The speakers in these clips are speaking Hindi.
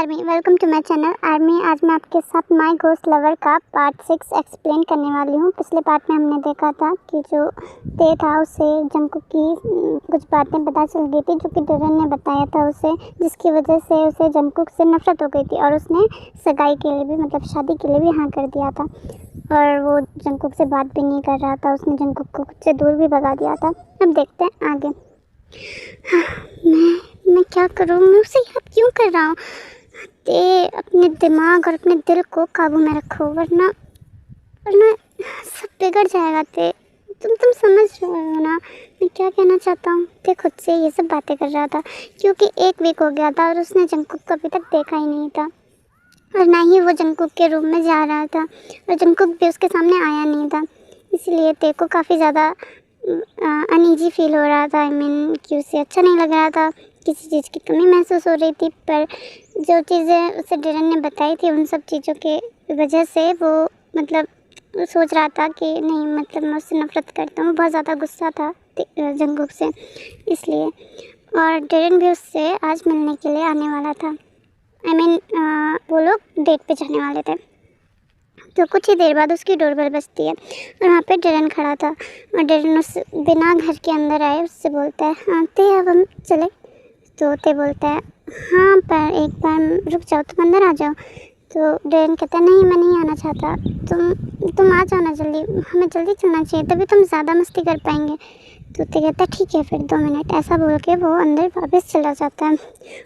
Army, welcome to my channel army. आज मैं आपके साथ माय घोस्ट लवर का पार्ट 6 एक्सप्लेन करने वाली हूँ। पिछले पार्ट में हमने देखा था कि जो ते था उसे जंगकुक की कुछ बातें पता चल गई थी जो कि डेरेन ने बताया था उसे, जिसकी वजह से उसे जंगकुक से नफरत हो गई थी और उसने सगाई के लिए भी मतलब शादी के लिए भी हाँ कर दिया था और वो जंगकुक से बात भी नहीं कर रहा था। उसने जंगकुक को खुद से दूर भी भगा दिया था। अब देखते हैं आगे। मैं क्या करूँ? मैं उसे याद क्यों कर रहा हूँ? ते अपने दिमाग और अपने दिल को काबू में रखो, वरना वरना सब बिगड़ जाएगा। ते तुम समझ रहे हो ना मैं क्या कहना चाहता हूँ? ते खुद से ये सब बातें कर रहा था क्योंकि 1 वीक हो गया था और उसने जंगकुक को अभी तक देखा ही नहीं था और ना ही वो जंगकुक के रूम में जा रहा था और जंगकुक भी उसके सामने आया नहीं था। इसलिए ते को काफ़ी ज़्यादा अनईजी फील हो रहा था। आई मीन कि उसे अच्छा नहीं लग रहा था, किसी चीज़ की कमी महसूस हो रही थी। पर जो चीज़ें उसे डेरेन ने बताई थी उन सब चीज़ों के वजह से वो मतलब सोच रहा था कि नहीं, मतलब मैं उससे नफरत करता हूँ। बहुत ज़्यादा गुस्सा था जंगकुक से इसलिए। और डेरेन भी उससे आज मिलने के लिए आने वाला था। आई मीन वो लोग डेट पे जाने वाले थे। तो कुछ ही देर बाद उसकी डोरबेल बजती है और वहाँ पे डेरेन खड़ा था और डेरेन उस बिना घर के अंदर आए उससे बोलता है, हाँ ते अब हम चले? तो ते बोलता है, हाँ पर एक बार रुक जाओ, तुम अंदर आ जाओ। तो डेरेन कहता है, नहीं मैं नहीं आना चाहता, तुम आ जाओ ना जल्दी, हमें जल्दी चलना चाहिए तभी तुम ज़्यादा मस्ती कर पाएंगे। तो ते कहता है ठीक है फिर 2 मिनट। ऐसा बोल के वो अंदर वापस चला जाता है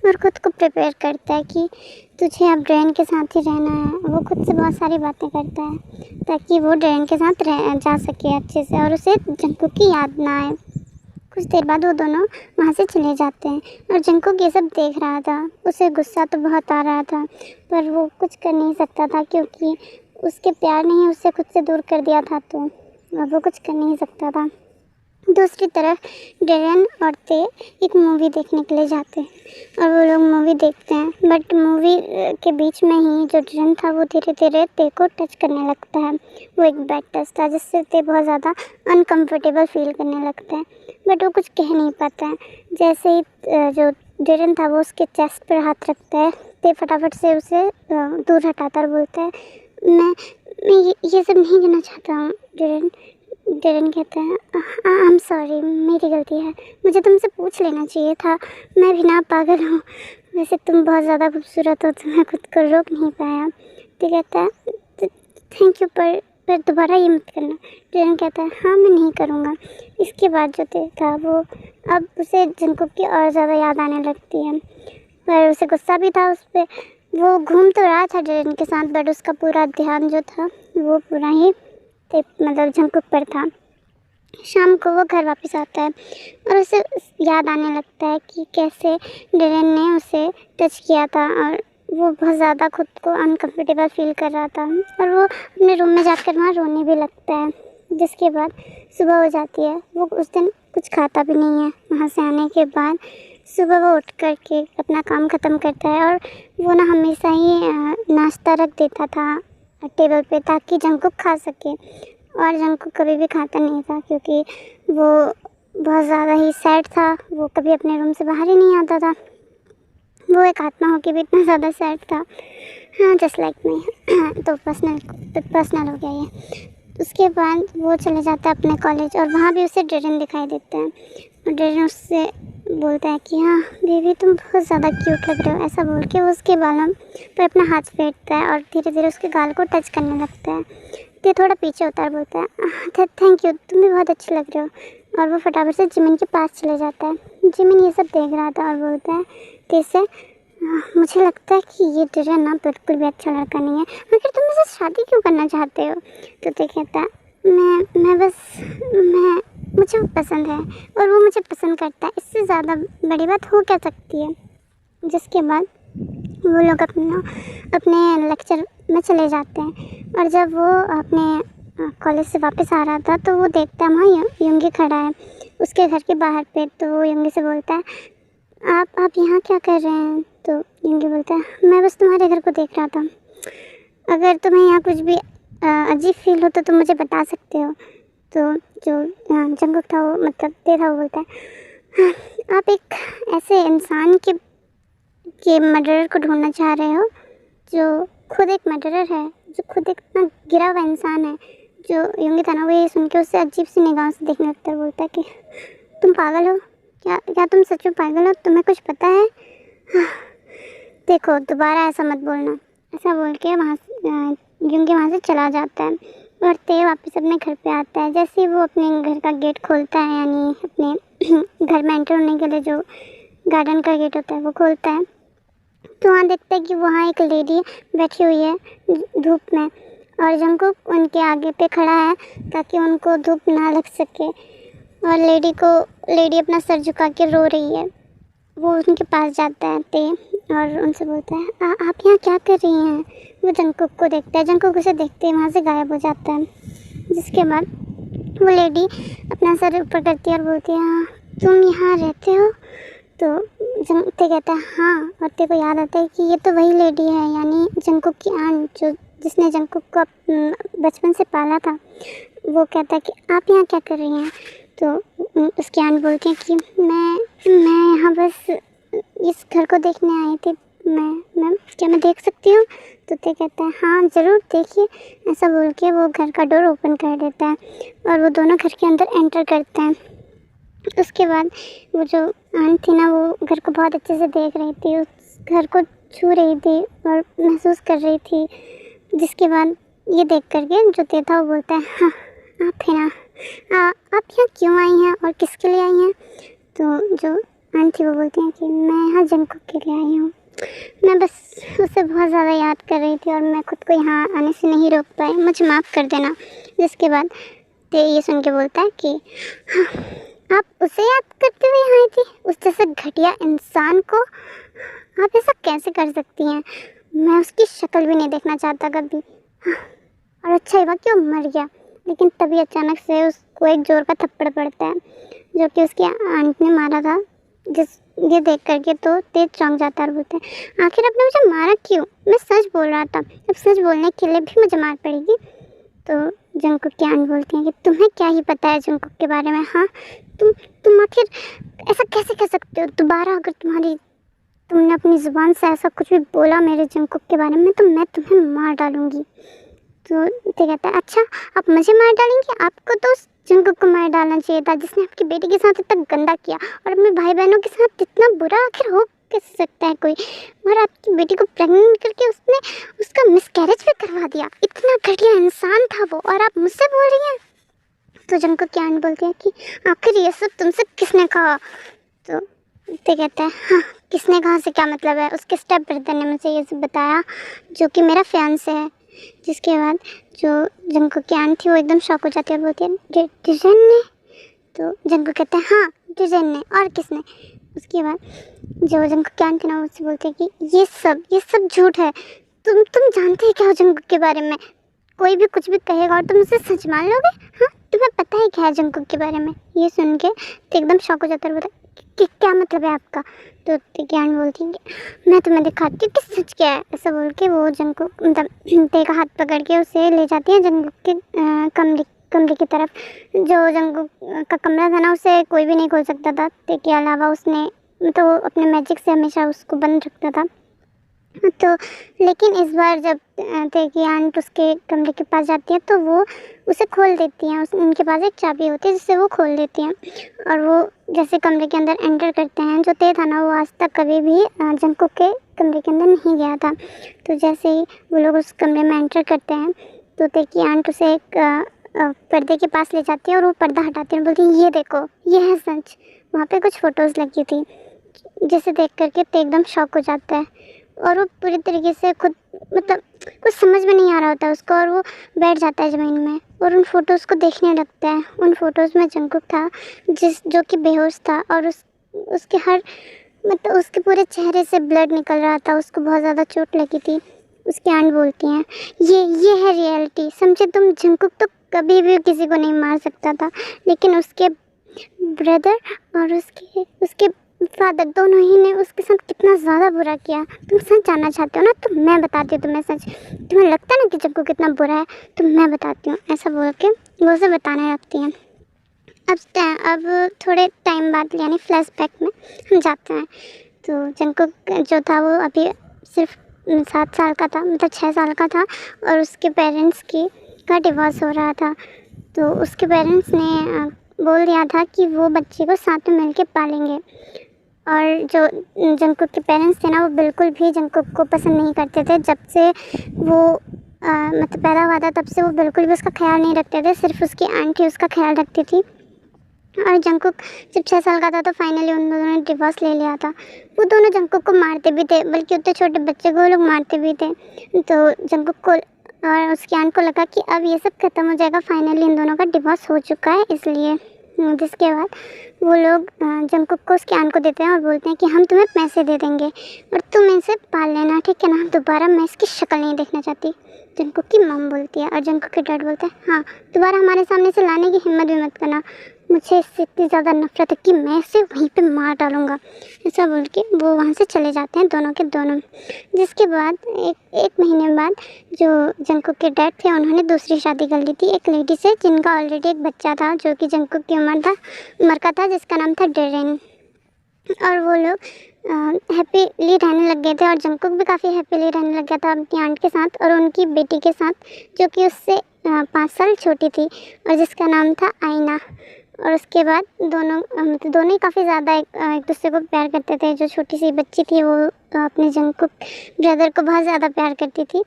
और ख़ुद को प्रिपेयर करता है कि तुझे अब डेरेन के साथ ही रहना है। वो खुद से बहुत सारी बातें करता है ताकि वो डेरेन के साथ जा सके अच्छे से और उसे जंगकुक की याद ना आए। कुछ देर बाद वो दोनों वहाँ से चले जाते हैं और जंगकुक ये सब देख रहा था। उसे गुस्सा तो बहुत आ रहा था पर वो कुछ कर नहीं सकता था क्योंकि उसके प्यार ने ही उसे खुद से दूर कर दिया था, तो अब वो कुछ कर नहीं सकता था। दूसरी तरफ डेरेन और ते एक मूवी देखने के लिए जाते हैं और वो लोग मूवी देखते हैं। बट मूवी के बीच में ही जो डेरेन था वो धीरे धीरे ते को टच करने लगता है। वो एक बैड टच था जिससे ते बहुत ज़्यादा अनकंफर्टेबल फील करने लगता है बट वो कुछ कह नहीं पाता है। जैसे ही जो डेरेन था वो उसके चेस्ट पर हाथ रखता है, ते फटाफट से उसे दूर हटाता और बोलता है, मैं ये सब नहीं करना चाहता हूँ डेरेन। डेरेन कहता है, आई एम सॉरी, मेरी गलती है, मुझे तुमसे पूछ लेना चाहिए था, मैं भी ना पागल हूँ, वैसे तुम बहुत ज़्यादा खूबसूरत हो तो मैं खुद को रोक नहीं पाया। तो कहता है थैंक यू पर दोबारा ये मत करना। डेरेन कहता है हाँ मैं नहीं करूँगा। इसके बाद जो था वो अब उसे जंगकुक की और ज़्यादा याद आने लगती है पर उसे गुस्सा भी था उस पर। वो घूम तो रहा था डेरेन के साथ बट उसका पूरा ध्यान जो था वो पूरा ही मतलब जंगकुक पर था। शाम को वो घर वापस आता है और उसे याद आने लगता है कि कैसे डेरेन ने उसे टच किया था और वो बहुत ज़्यादा खुद को अनकंफर्टेबल फील कर रहा था और वो अपने रूम में जाकर वहाँ रोने भी लगता है। जिसके बाद सुबह हो जाती है। वो उस दिन कुछ खाता भी नहीं है। वहाँ से आने के बाद सुबह वो उठ कर के अपना काम ख़त्म करता है और वो ना हमेशा ही नाश्ता रख देता था टेबल पे ताकि जंगकुक खा सके और जंगकुक कभी भी खाता नहीं था क्योंकि वो बहुत ज़्यादा ही सैड था। वो कभी अपने रूम से बाहर ही नहीं आता था। वो एक आत्मा होकर भी इतना ज़्यादा सैड था, हाँ जस्ट लाइक मी। तो पर्सनल हो गया ये। उसके बाद वो चले जाता है अपने कॉलेज और वहाँ भी उसे डेरेन दिखाई देता है और डेरेन उससे बोलता है कि हाँ बेबी तुम बहुत ज़्यादा क्यूट लग रहे हो। ऐसा बोल के वो उसके बालों पर अपना हाथ फेरता है और धीरे धीरे उसके गाल को टच करने लगता है। ते थोड़ा पीछे होता है, बोलता है थैंक यू, तुम भी बहुत अच्छे लग रहे हो। और वो फटाफट से जिमिन के पास चले जाता है। जिमिन ये सब देख रहा था और बोलता है ते से, मुझे लगता है कि ये डेरेन ना बिल्कुल भी अच्छा लड़का नहीं है, मगर तुम मुझसे शादी क्यों करना चाहते हो? तो ते कहता है मैं मुझे वो पसंद है और वो मुझे पसंद करता है, इससे ज़्यादा बड़ी बात हो क्या सकती है। जिसके बाद वो लोग अपने लेक्चर में चले जाते हैं और जब वो अपने कॉलेज से वापस आ रहा था तो वो देखता है वहाँ युंगी खड़ा है उसके घर के बाहर पे। तो वो युंगी से बोलता है आप यहाँ क्या कर रहे हैं? तो युंगी बोलता है मैं बस तुम्हारे घर को देख रहा था, अगर तुम्हें यहाँ कुछ भी अजीब फील हो तो तुम मुझे बता सकते हो। तो जो जंगकुक था वो मतलब ते था वो बोलता है आप एक ऐसे इंसान के के मर्डरर को ढूंढना चाह रहे हो, जो खुद एक मर्डरर है, जो खुद एक इतना गिरा हुआ इंसान है। जो योंगी था ना, वो ये सुन के उससे अजीब सी निगाहों से देखने लगता है। बोलता है कि तुम पागल हो क्या? क्या तुम सच में पागल हो? तुम्हें कुछ पता है? देखो दोबारा ऐसा मत बोलना। ऐसा बोल के वहाँ योंगी वहाँ से चला जाता है और ते वापस अपने घर पे आता है। जैसे ही वो अपने घर का गेट खोलता है, यानी अपने घर में एंटर होने के लिए जो गार्डन का गेट होता है वो खोलता है, तो वहाँ देखता है कि वहाँ एक लेडी बैठी हुई है धूप में, और जंगकुक उनके आगे पे खड़ा है ताकि उनको धूप ना लग सके। और लेडी अपना सर झुका के रो रही है। वो उनके पास जाता है ते और उनसे बोलता है आप यहाँ क्या कर रही हैं? वो जंगकुक को देखता है, जंगकुक उसे देखते ही वहाँ से गायब हो जाता है। जिसके बाद वो लेडी अपना सर ऊपर करती है और बोलती है हाँ तुम यहाँ रहते हो? तो ते कहता है हाँ, और ते को याद आता है कि ये तो वही लेडी है, यानी जंगकुक की आंट, जो जिसने जंगकुक को बचपन से पाला था। वो कहता है कि आप यहाँ क्या कर रही हैं? तो उसकी आंट बोलती है कि मैं यहाँ बस इस घर को देखने आई थी। क्या मैं देख सकती हूँ? तो ते कहता है हाँ ज़रूर देखिए। ऐसा बोल के वो घर का डोर ओपन कर देता है और वो दोनों घर के अंदर एंटर करते हैं। उसके बाद वो जो आंट थी ना, वो घर को बहुत अच्छे से देख रही थी, उस घर को छू रही थी और महसूस कर रही थी। जिसके बाद ये देख करके जो ते था वो बोलता है हाँ आप है ना, आप यहाँ क्यों आई हैं और किसके लिए आई हैं? तो जो आंट थी वो बोलती हैं कि मैं यहाँ जंगकुक के लिए आई हूँ। मैं बस उसे बहुत ज़्यादा याद कर रही थी और मैं खुद को यहाँ आने से नहीं रोक पाई, मुझे माफ़ कर देना। जिसके बाद ते ये सुन के बोलता है कि हाँ, आप उसे याद करते हुए यहाँ आई थी? उस जैसे घटिया इंसान को आप ऐसा कैसे कर सकती हैं? मैं उसकी शक्ल भी नहीं देखना चाहता कभी। और अच्छा ही हुआ कि वो मर गया। लेकिन तभी अचानक से उसको एक जोर का थप्पड़ पड़ता है जो कि उसकी आंट ने मारा था। ये देख करके तो तेज चौंक जाता है और बोलता है आखिर आपने मुझे मारा क्यों? मैं सच बोल रहा था, अब सच बोलने के लिए भी मुझे मार पड़ेगी। तो जंगकुक की आंट बोलती है कि तुम्हें क्या ही पता है जंगकुक के बारे में? हाँ तुम आखिर ऐसा कैसे कह सकते हो? दोबारा अगर तुमने अपनी ज़ुबान से ऐसा कुछ भी बोला मेरे जंगकुक के बारे में तो मैं तुम्हें मार डालूंगी। तो ते कहता है अच्छा आप मुझे मार डालेंगे? आपको तो उस जंगकुक को मार डालना चाहिए था जिसने आपकी बेटी के साथ इतना गंदा किया और अपने भाई बहनों के साथ इतना बुरा आखिर हो कैसे सकता है कोई? और आपकी बेटी को प्रेग्नेंट करके उसने उसका मिसकैरेज भी करवा दिया। इतना घटिया इंसान था वो, और आप मुझसे बोल रही हैं? तो जंगकुक की आंट बोलती है कि आखिर ये सब तुमसे किसने कहा? तो ते कहता है हाँ किसने कहा से क्या मतलब है? उसके स्टेप ब्रदर ने मुझे ये सब बताया जो कि मेरा फियांसे है। जिसके बाद जो जंगकुक की आंट थी वो एकदम शॉक हो जाती है और बोलती है डिजाइन ने? तो जंगकुक कहता है हाँ डिजाइन ने, और किसने? उसके बाद जो जंगकुक की आंट थी ना वो उससे बोलती है कि ये सब झूठ है। तुम जानते हैं क्या हो जंगकुक के बारे में? कोई भी कुछ भी कहेगा और तुम उसे सच मान लोगे? हाँ तुम्हें पता है क्या है जंगकुक के बारे में? ये सुन के तो एकदम शॉक हो जाता है और बोलता कि क्या मतलब है आपका? तो ज्ञान बोलती है कि मैं तुम्हें दिखाती हूँ कि सच क्या है। ऐसा बोल के वो जंगकुक मतलब ते का हाथ पकड़ के उसे ले जाती है जंगकुक के कमरे की तरफ। जो जंगकुक का कमरा था ना उसे कोई भी नहीं खोल सकता था ते के अलावा। उसने तो अपने मैजिक से हमेशा उसको बंद रखता था। तो लेकिन इस बार जब ते की आंट उसके कमरे के पास जाती है तो वो उसे खोल देती हैं। उनके पास एक चाबी होती है जिससे वो खोल देती हैं। और वो जैसे कमरे के अंदर एंटर करते हैं, जो ते था ना वो आज तक कभी भी जंगकुक के कमरे के अंदर नहीं गया था। तो जैसे ही वो लोग उस कमरे में एंटर करते हैं तो ते की आंट उसे एक पर्दे के पास ले जाती है और वो पर्दा हटाती है, बोलती है ये देखो ये है सच। वहाँ पे कुछ फ़ोटोज़ लगी थी जिसे देख करके ते एकदम शॉक हो जाता है और वो पूरी तरीके से खुद मतलब कुछ समझ में नहीं आ रहा होता उसको, और वो बैठ जाता है ज़मीन में और उन फ़ोटोज़ को देखने लगता है। उन फ़ोटोज़ में जंगकुक था जो कि बेहोश था और उसके मतलब उसके पूरे चेहरे से ब्लड निकल रहा था। उसको बहुत ज़्यादा चोट लगी थी। उसकी आंट बोलती हैं ये है रियलिटी, समझे तुम? जंगकुक तो कभी भी किसी को नहीं मार सकता था, लेकिन उसके ब्रदर और उसके फादर दोनों ही ने उसके साथ कितना ज़्यादा बुरा किया। तुम सच जानना चाहते हो ना? तो मैं बताती हूँ तुम्हें सच। तुम्हें लगता है ना कि जंगकुक कितना बुरा है, तो मैं बताती हूँ। ऐसा बोल के वो उसे बताने लगती हैं। अब थोड़े टाइम बाद यानी फ्लैशबैक में हम जाते हैं तो जंकुक जो था वो अभी सिर्फ 7 साल का था, मतलब 6 साल का था, और उसके पेरेंट्स की का डिवोर्स हो रहा था। तो उसके पेरेंट्स ने बोल दिया था कि वो बच्चे को साथ में मिल के पालेंगे। और जो जंकुक के पेरेंट्स थे ना, वो बिल्कुल भी जंकुक को पसंद नहीं करते थे। जब से वो मतलब पैदा हुआ था तब से वो बिल्कुल भी उसका ख्याल नहीं रखते थे, सिर्फ उसकी आंटी उसका ख्याल रखती थी। और जंकुक जब 6 साल का था तो फाइनली उन दोनों ने डिवोर्स ले लिया था। वो दोनों जंकुक को मारते भी थे, बल्कि उतने छोटे बच्चे को वो लोग मारते भी थे। तो जंकुक को और उसकी आंट को लगा कि अब ये सब खत्म हो जाएगा, फाइनली इन दोनों का डिवोर्स हो चुका है, इसलिए जिसके बाद वो लोग जंकुक को उसकी आंट को देते हैं और बोलते हैं कि हम तुम्हें पैसे दे देंगे और तुम इसे पाल लेना, ठीक है ना, दोबारा मैं इसकी शक्ल नहीं देखना चाहती। जंकुक की मम बोलती है और जंकुक के डैड बोलते हैं हाँ, दोबारा हमारे सामने से लाने की हिम्मत भी मत करना, मुझे इससे इतनी ज़्यादा नफरत है कि मैं इसे वहीं पे मार डालूँगा। ऐसा बोल के वो वहाँ से चले जाते हैं दोनों के दोनों। जिसके बाद एक महीने बाद जो जंकुक के डैड थे उन्होंने दूसरी शादी कर ली थी एक लेडी से, जिनका ऑलरेडी एक बच्चा था जो कि जंकुक की उम्र का था, जिसका नाम था डेरेन। और वो लोग हैप्पीली रहने लग गए थे और जंकुक भी काफ़ी हैप्पीली रहने लग गया था अपनी आंट के साथ और उनकी बेटी के साथ, जो कि उससे 5 साल छोटी थी और जिसका नाम था आईना। और उसके बाद दोनों मतलब दोनों ही काफ़ी ज़्यादा एक दूसरे को प्यार करते थे। जो छोटी सी बच्ची थी वो अपने जंकुक ब्रदर को बहुत ज़्यादा प्यार करती थी,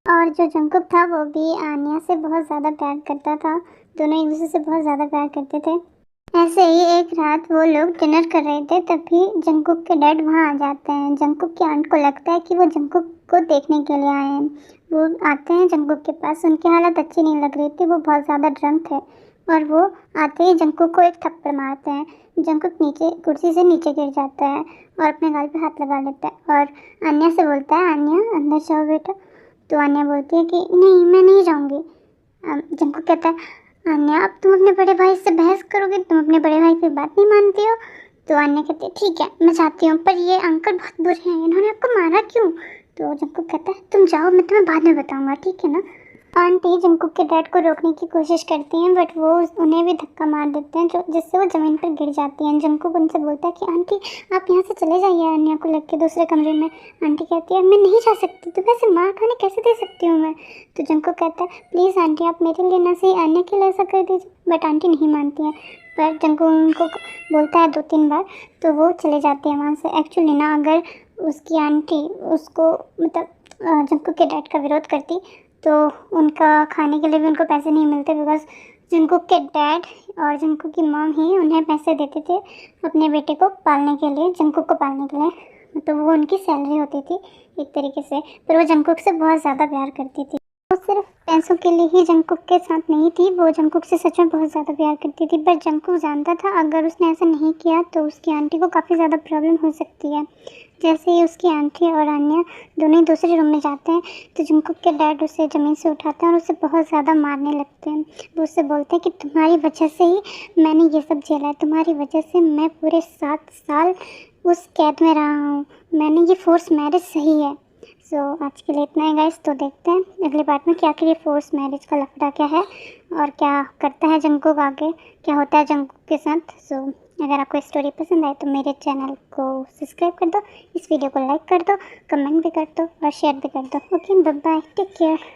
और जो जंकुक था वो भी आन्या से बहुत ज़्यादा प्यार करता था। दोनों एक दूसरे से बहुत ज़्यादा प्यार करते थे। ऐसे ही एक रात वो लोग डिनर कर रहे थे, तभी जंकुक के डैड वहाँ आ जाते हैं। जंकुक की आंट को लगता है कि वो जंकुक को देखने के लिए आए हैं। वो आते हैं जंकुक के पास, उनकी हालत अच्छी नहीं लग रही थी, वो बहुत ज़्यादा ड्रंक थे और वो आते ही जंकुक को एक थप्पड़ मारते हैं। जंकुक नीचे कुर्सी से नीचे गिर जाता है और अपने गाल पे हाथ लगा लेता है और आन्या से बोलता है आन्या अंदर जाओ बेटा। तो आन्या बोलती है कि नहीं, मैं नहीं जाऊँगी। जंकुक कहता है आन्या अब तुम अपने बड़े भाई से बहस करोगे, तुम अपने बड़े भाई की बात नहीं मानती हो। तो आन्या कहती है ठीक है मैं चाहती हूँ, पर ये अंकल बहुत बुरे हैं, इन्होंने आपको मारा क्यों। तो जंकुक कहता है तुम जाओ, मैं तुम्हें बाद में बताऊँगा, ठीक है ना। आंटी जंकुक के डैड को रोकने की कोशिश करती हैं, बट वो उन्हें भी धक्का मार देते हैं, जो जिससे वो ज़मीन पर गिर जाती हैं। जंकुक उनसे बोलता है कि आंटी आप यहाँ से चले जाइए आन्या को लेकर दूसरे कमरे में। आंटी कहती है मैं नहीं जा सकती, तुम्हें ऐसे मार खाने कैसे दे सकती हूँ मैं। तो जंकुक कहता है प्लीज़ आंटी आप मेरे लिए ना सही आन्या के लिए ऐसा कर दीजिए, बट आंटी नहीं मानती है। पर जंकुक उनको बोलता है 2-3 बार, तो वो चले जाते हैं वहाँ से। एक्चुअली ना अगर उसकी आंटी उसको मतलब जंकुक के डैड का विरोध करती तो उनका खाने के लिए भी उनको पैसे नहीं मिलते, बिकॉज जंकुक के डैड और जंकुक की मॉम ही उन्हें पैसे देते थे अपने बेटे को पालने के लिए, जंकुक को पालने के लिए। तो वो उनकी सैलरी होती थी एक तरीके से, पर वो जंकुक से बहुत ज़्यादा प्यार करती थी। वो सिर्फ पैसों के लिए ही जंकुक के साथ नहीं थी, वो जंकुक से सच में बहुत ज़्यादा प्यार करती थी। पर जंकुक जानता था अगर उसने ऐसा नहीं किया तो उसकी आंटी को काफ़ी ज़्यादा प्रॉब्लम हो सकती है। जैसे ही उसकी आंटी और आन्या दोनों ही दूसरे रूम में जाते हैं तो जंकुक के डैड उसे ज़मीन से उठाते हैं और उसे बहुत ज़्यादा मारने लगते हैं। वो उससे बोलते हैं कि तुम्हारी वजह से ही मैंने ये सब झेला है, तुम्हारी वजह से मैं पूरे 7 साल उस कैद में रहा हूँ, मैंने ये फोर्स मैरिज सही है। सो आज के लिए इतना है गाइस, तो देखते हैं अगले पार्ट में कि आखिर ये फोर्स मैरिज का लफड़ा क्या है और क्या करता है जंकुक, आगे क्या होता है जंकुक के साथ। सो अगर आपको स्टोरी पसंद आए तो मेरे चैनल को सब्सक्राइब कर दो, इस वीडियो को लाइक कर दो, कमेंट भी कर दो और शेयर भी कर दो। Okay bye bye, take care.